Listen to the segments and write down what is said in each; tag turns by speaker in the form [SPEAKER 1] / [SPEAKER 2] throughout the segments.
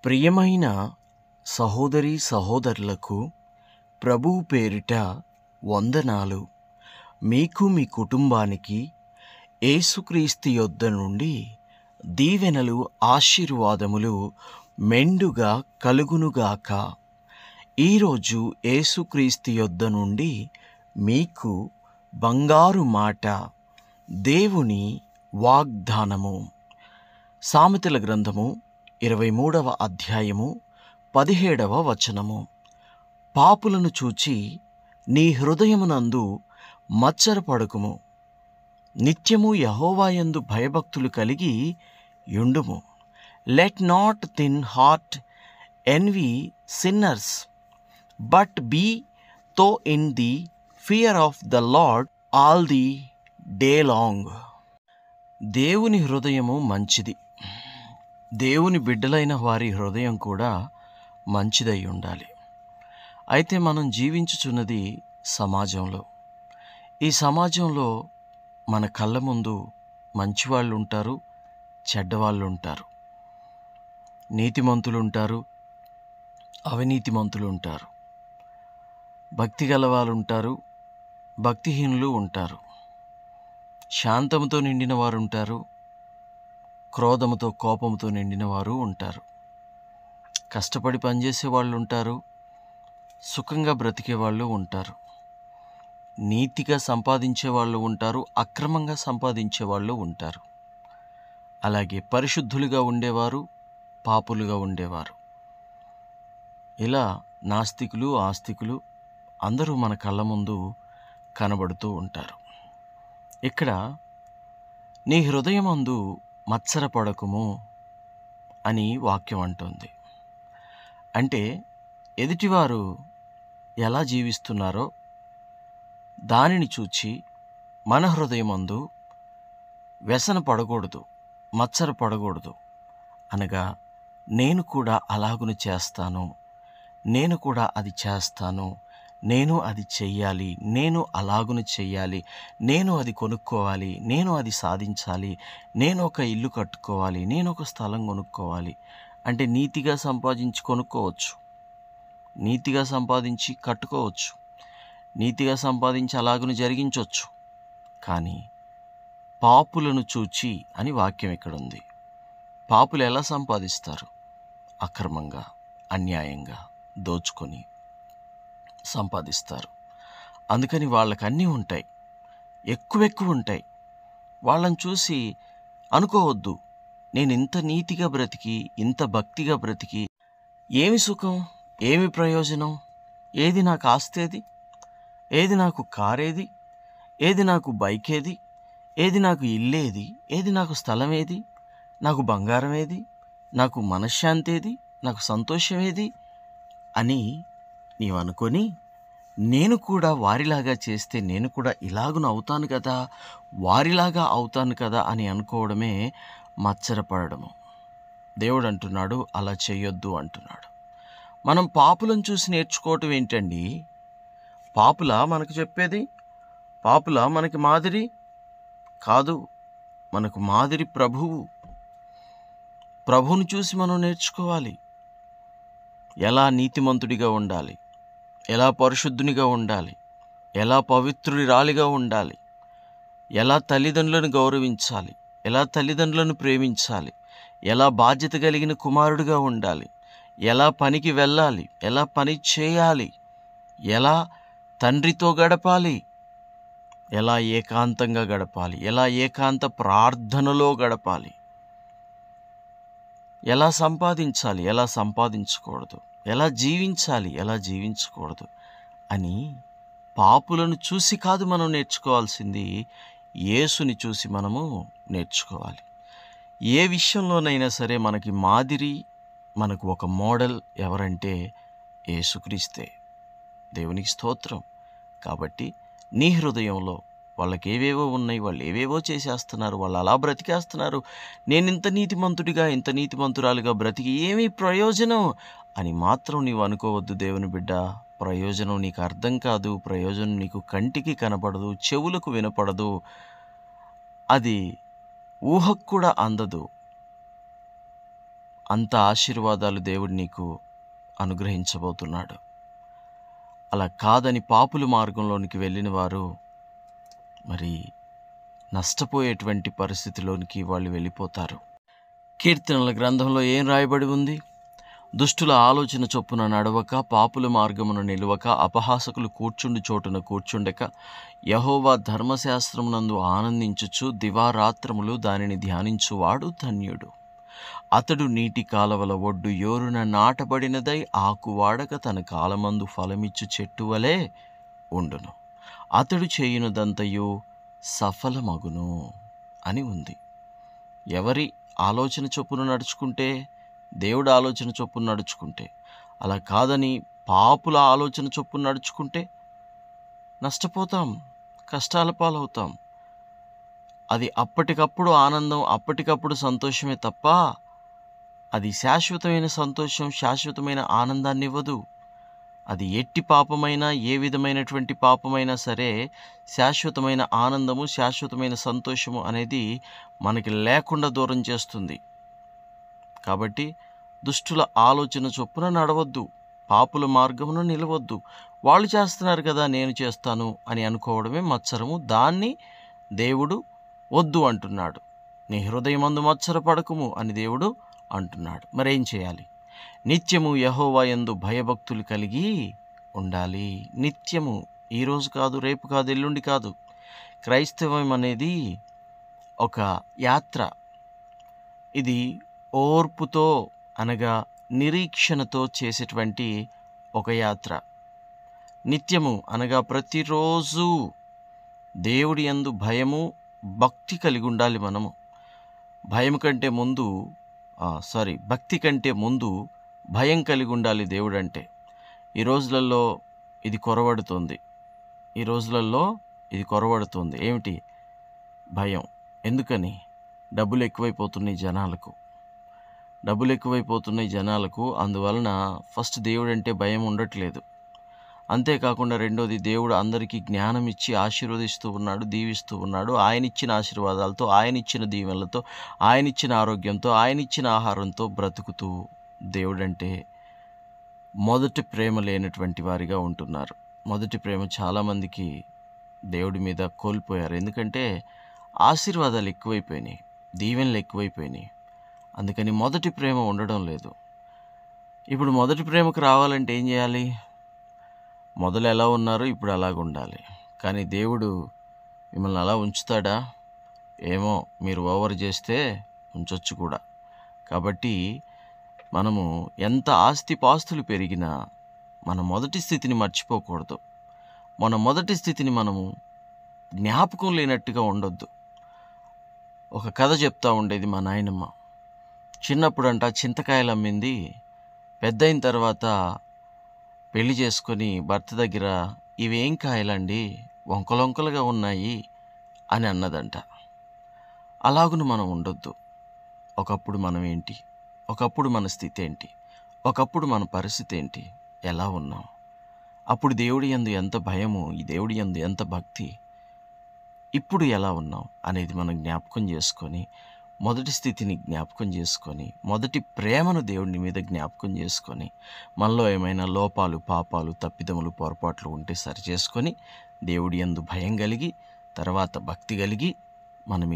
[SPEAKER 1] ప్రియమైన సహోదరీ సహోదరులకు ప్రభువు పేరిట వందనాలు. మీకు మీ కుటుంబానికి యేసుక్రీస్తు యొద్ద నుండి దీవెనలు ఆశీర్వాదములు మెండుగా కలుగునుగాక. ఈరోజు యేసుక్రీస్తు యొద్ద నుండి మీకు బంగారు మాట, దేవుని వాగ్దానము. సామెతల గ్రంథము 23వ అధ్యాయము 17వ వచనము. పాపులను చూచి నీ హృదయమునందు మత్సరపడకుము, నిత్యము యెహోవాయందు భయభక్తులు కలిగి యుండుము. Let not thine heart envy sinners, but be thou in the fear of the Lord all the day long. దేవుని హృదయము మంచిది. దేవుని బిడ్డలైన వారి హృదయం కూడా మంచిదై ఉండాలి. అయితే మనం జీవించుచున్నది సమాజంలో. ఈ సమాజంలో మన కళ్ళ ముందు మంచివాళ్ళు ఉంటారు, చెడ్డవాళ్ళు ఉంటారు, నీతిమంతులు ఉంటారు, అవినీతిమంతులు ఉంటారు, భక్తి గలవాళ్ళు ఉంటారు, భక్తిహీనులు ఉంటారు, శాంతముతో నిండిన వారు ఉంటారు, క్రోధముతో కోపంతో నిండిన వారు ఉంటారు, కష్టపడి పనిచేసే వాళ్ళు ఉంటారు, సుఖంగా బ్రతికే వాళ్ళు ఉంటారు, నీతిగా సంపాదించే వాళ్ళు ఉంటారు, అక్రమంగా సంపాదించే వాళ్ళు ఉంటారు, అలాగే పరిశుద్ధులుగా ఉండేవారు, పాపులుగా ఉండేవారు. ఇలా నాస్తికులు ఆస్తికులు అందరూ మన కళ్ళ ముందు కనబడుతూ ఉంటారు. ఇక్కడ నీ హృదయమందు మత్సరపడకుము అని వాక్యం అంటుంది. అంటే ఎదుటివారు ఎలా జీవిస్తున్నారో దానిని చూచి మన హృదయమందు వ్యసన పడకూడదు, మత్సర పడకూడదు. అనగా నేను కూడా అలాగును చేస్తాను, నేను కూడా అది చేస్తాను, నేను అది చెయ్యాలి, నేను అలాగును చెయ్యాలి, నేను అది కొనుక్కోవాలి, నేను అది సాధించాలి, నేను ఒక ఇల్లు కట్టుకోవాలి, నేను ఒక స్థలం కొనుక్కోవాలి. అంటే నీతిగా సంపాదించి కొనుక్కోవచ్చు, నీతిగా సంపాదించి కట్టుకోవచ్చు, నీతిగా సంపాదించి అలాగును జరిగించవచ్చు. కానీ పాపులను చూచి అని వాక్యం ఇక్కడ ఉంది. పాపులు ఎలా సంపాదిస్తారు? అక్రమంగా, అన్యాయంగా దోచుకొని సంపాదిస్తారు. అందుకని వాళ్ళకి అన్నీ ఉంటాయి, ఎక్కువ ఉంటాయి. వాళ్ళని చూసి అనుకోవద్దు, నేను ఇంత నీతిగా బ్రతికి, ఇంత భక్తిగా బ్రతికి ఏమి సుఖం, ఏమి ప్రయోజనం, ఏది నాకు ఆస్తేది, ఏది నాకు కారేది, ఏది నాకు బైక్ ఏది, ఏది నాకు ఇల్లేది, ఏది నాకు స్థలం ఏది, నాకు బంగారం ఏది, నాకు మనశ్శాంతి ఏది, నాకు సంతోషం ఏది అని నీవు అనుకొని నేను కూడా వారిలాగా చేస్తే నేను కూడా ఇలాగున అవుతాను కదా, వారిలాగా అవుతాను కదా అని అనుకోవడమే మత్సరపడము. దేవుడు అంటున్నాడు అలా చేయొద్దు అంటున్నాడు. మనం పాపులను చూసి నేర్చుకోవటం ఏంటండి? పాపులా మనకు చెప్పేది? పాపులా మనకి మాదిరి? కాదు, మనకు మాదిరి ప్రభువు. ప్రభువును చూసి మనం నేర్చుకోవాలి. ఎలా నీతిమంతుడిగా ఉండాలి, ఎలా పరిశుద్ధునిగా ఉండాలి, ఎలా పవిత్రురాలిగా ఉండాలి, ఎలా తల్లిదండ్రులను గౌరవించాలి, ఎలా తల్లిదండ్రులను ప్రేమించాలి, ఎలా బాధ్యత కలిగిన కుమారుడిగా ఉండాలి, ఎలా పనికి వెళ్ళాలి, ఎలా పని చేయాలి, ఎలా తండ్రితో గడపాలి, ఎలా ఏకాంతంగా గడపాలి, ఎలా ఏకాంత ప్రార్థనలో గడపాలి, ఎలా సంపాదించాలి, ఎలా సంపాదించకూడదు, ఎలా జీవించాలి, ఎలా జీవించకూడదు అని పాపులను చూసి కాదు మనం నేర్చుకోవాల్సింది, యేసుని చూసి మనము నేర్చుకోవాలి. ఏ విషయంలోనైనా సరే మనకి మాదిరి, మనకు ఒక మోడల్ ఎవరంటే యేసుక్రీస్తే. దేవునికి స్తోత్రం. కాబట్టి నీ హృదయంలో వాళ్ళకి ఏవేవో ఉన్నాయి, వాళ్ళు ఏవేవో చేసేస్తున్నారు, వాళ్ళు అలా బ్రతికేస్తున్నారు, నేను ఇంత నీతిమంతుడిగా, ఇంత నీతిమంతురాలుగా బ్రతికి ఏమీ ప్రయోజనం అని మాత్రం నీవు అనుకోవద్దు. దేవుని బిడ్డ, ప్రయోజనం నీకు అర్థం కాదు, ప్రయోజనం నీకు కంటికి కనపడదు, చెవులకు వినపడదు, అది ఊహకు కూడా అందదు. అంత ఆశీర్వాదాలు దేవుడు నీకు అనుగ్రహించబోతున్నాడు. అలా కాదని పాపుల మార్గంలోనికి వెళ్ళిన వారు మరి నష్టపోయేటువంటి పరిస్థితిలోనికి వాళ్ళు వెళ్ళిపోతారు. కీర్తనల గ్రంథంలో ఏం రాయబడి ఉంది? దుష్టుల ఆలోచన చొప్పున నడవక, పాపుల మార్గమున నిలువక, అపహాసకులు కూర్చుండు చోటున కూర్చుండక, యెహోవా ధర్మశాస్త్రమునందు ఆనందించుచు దివారాత్రములు దానిని ధ్యానించువాడు ధన్యుడు. అతడు నీటి కాలవల ఒడ్డు యోరున నాటబడినదై ఆకు వాడక తన కాలమందు ఫలమిచ్చు చెట్టు వలె ఉండును. అతడు చేయునదంతయు సఫలమగును అని ఉంది. ఎవరి ఆలోచన చొప్పున నడుచుకుంటే? దేవుడు ఆలోచన చొప్పున నడుచుకుంటే. అలా కాదని పాపుల ఆలోచన చొప్పున నడుచుకుంటే నష్టపోతాం, కష్టాల పాలవుతాం. అది అప్పటికప్పుడు ఆనందం, అప్పటికప్పుడు సంతోషమే తప్ప అది శాశ్వతమైన సంతోషం, శాశ్వతమైన ఆనందాన్ని ఇవ్వదు. అది ఎట్టి పాపమైనా, ఏ విధమైనటువంటి పాపమైనా సరే, శాశ్వతమైన ఆనందము, శాశ్వతమైన సంతోషము అనేది మనకి లేకుండా దూరం చేస్తుంది. కాబట్టి దుష్టుల ఆలోచన చొప్పున నడవద్దు, పాపుల మార్గమున నిలవద్దు. వాళ్ళు చేస్తున్నారు కదా నేను చేస్తాను అని అనుకోవడమే మత్సరము. దాన్ని దేవుడు వద్దు అంటున్నాడు. నీ హృదయమందు మత్సరపడకుము అని దేవుడు అంటున్నాడు. మరేం చేయాలి? నిత్యము యెహోవా యందు భయభక్తులు కలిగి ఉండాలి. నిత్యము, ఈరోజు కాదు, రేపు కాదు, ఎల్లుండి కాదు. క్రైస్తవం అనేది ఒక యాత్ర. ఇది ఓర్పుతో అనగా నిరీక్షణతో చేసేటువంటి ఒక యాత్ర. నిత్యము అనగా ప్రతిరోజు దేవుడి యందు భయము, భక్తి కలిగి ఉండాలి మనము. భక్తి కంటే ముందు భయం కలిగి ఉండాలి దేవుడు అంటే. ఈ రోజులలో ఇది కొరవడుతుంది. ఏమిటి? భయం. ఎందుకని? డబ్బులు ఎక్కువైపోతున్నాయి జనాలకు. అందువలన ఫస్ట్ దేవుడు అంటే భయం ఉండట్లేదు. అంతేకాకుండా రెండోది, దేవుడు అందరికీ జ్ఞానం ఇచ్చి ఆశీర్వదిస్తూ ఉన్నాడు, దీవిస్తూ ఉన్నాడు. ఆయన ఇచ్చిన ఆశీర్వాదాలతో, ఆయన ఇచ్చిన దీవెనలతో, ఆయన ఇచ్చిన ఆరోగ్యంతో, ఆయన ఇచ్చిన ఆహారంతో బ్రతుకుతూ దేవుడంటే మొదటి ప్రేమ లేనటువంటి వారిగా ఉంటున్నారు. మొదటి ప్రేమ చాలామందికి దేవుడి మీద కోల్పోయారు. ఎందుకంటే ఆశీర్వాదాలు ఎక్కువైపోయినాయి, దీవెనలు ఎక్కువైపోయినాయి. అందుకని మొదటి ప్రేమ ఉండడం లేదు. ఇప్పుడు మొదటి ప్రేమకు రావాలంటే ఏం చేయాలి? మొదలు ఎలా ఉన్నారో ఇప్పుడు అలాగ ఉండాలి. కానీ దేవుడు మిమ్మల్ని అలా ఉంచుతాడా? ఏమో, మీరు ఓవర్ చేస్తే ఉంచొచ్చు కూడా. కాబట్టి మనము ఎంత ఆస్తిపాస్తులు పెరిగినా మన మొదటి స్థితిని మర్చిపోకూడదు. మన మొదటి స్థితిని మనము జ్ఞాపకం లేనట్టుగా ఉండొద్దు. ఒక కథ చెప్తా ఉండేది మా నాయనమ్మ. చిన్నప్పుడంట చింతకాయలు అమ్మింది. పెద్దయిన తర్వాత పెళ్లి చేసుకొని భర్త దగ్గర, ఇవేం కాయలండి, వంకలొంకలుగా ఉన్నాయి అని అన్నదంట. అలాగును మనం ఉండొద్దు. ఒకప్పుడు మనం ఏంటి? ఒకప్పుడు మన స్థితి ఏంటి? ఒకప్పుడు మన పరిస్థితి ఏంటి? ఎలా ఉన్నాం? అప్పుడు దేవుడి యందు ఎంత భయము, ఈ దేవుడి యందు ఎంత భక్తి, ఇప్పుడు ఎలా ఉన్నాం అనేది మనం జ్ఞాపకం చేసుకొని, మొదటి స్థితిని జ్ఞాపకం చేసుకొని, మొదటి ప్రేమను దేవుడి మీద జ్ఞాపకం చేసుకొని, మనలో ఏమైనా లోపాలు, పాపాలు, తప్పిదములు, పొరపాట్లు ఉంటే సరిచేసుకొని, దేవుడి యందు భయం కలిగి, తర్వాత భక్తి కలిగి, మనం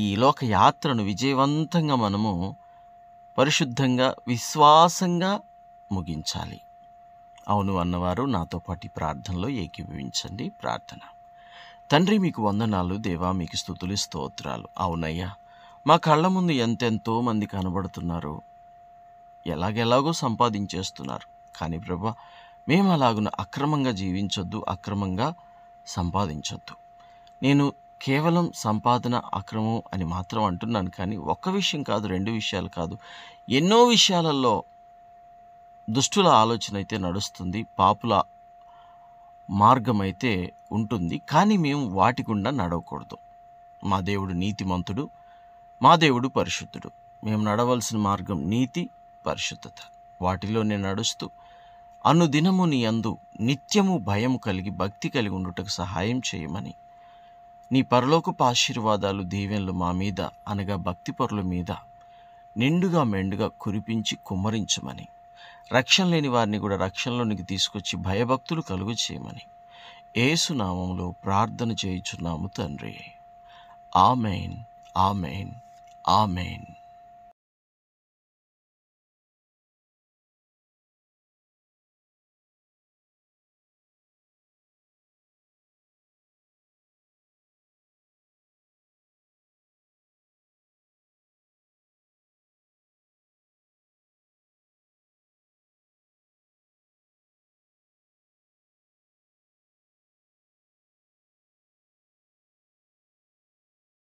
[SPEAKER 1] ఈ లోక యాత్రను విజయవంతంగా మనము పరిశుద్ధంగా, విశ్వాసంగా ముగించాలి. అవును అన్నవారు నాతో పాటు ఈ ప్రార్థనలో ఏకీభవించండి. ప్రార్థన. తండ్రి, మీకు వందనాలు. దేవా, మీకు స్తుతులు, స్తోత్రాలు. అవునయ్యా, మా కళ్ళ ముందు ఎంతెంతో మంది కనబడుతున్నారు, ఎలాగెలాగో సంపాదించేస్తున్నారు. కానీ ప్రభా, మేము అలాగున అక్రమంగా జీవించొద్దు, అక్రమంగా సంపాదించొద్దు. నేను కేవలం సంపాదన అక్రమం అని మాత్రం అంటున్నాను. కానీ ఒక్క విషయం కాదు, 2 విషయాలు కాదు, ఎన్నో విషయాలలో దుష్టుల ఆలోచన అయితే నడుస్తుంది, పాపుల మార్గం అయితే ఉంటుంది. కానీ మేము వాటి గుండా నడవకూడదు. మా దేవుడు నీతిమంతుడు, మా దేవుడు పరిశుద్ధుడు. మేము నడవలసిన మార్గం నీతి, పరిశుద్ధత. వాటిలోనే నడుస్తూ అనుదినము నీ యందు నిత్యము భయం కలిగి, భక్తి కలిగి ఉండుటకు సహాయం చేయమని, నీ పరలోకపు ఆశీర్వాదాలు, దీవెనలు మా మీద అనగా భక్తి పరుల మీద నిండుగా మెండుగా కురిపించి కుమ్మరించమని, రక్షణ లేని వారిని కూడా రక్షణలోనికి తీసుకొచ్చి భయభక్తులు కలుగు చేయమని యేసు నామములో ప్రార్థన చేయుచున్నాము తండ్రి. Amen, amen, amen.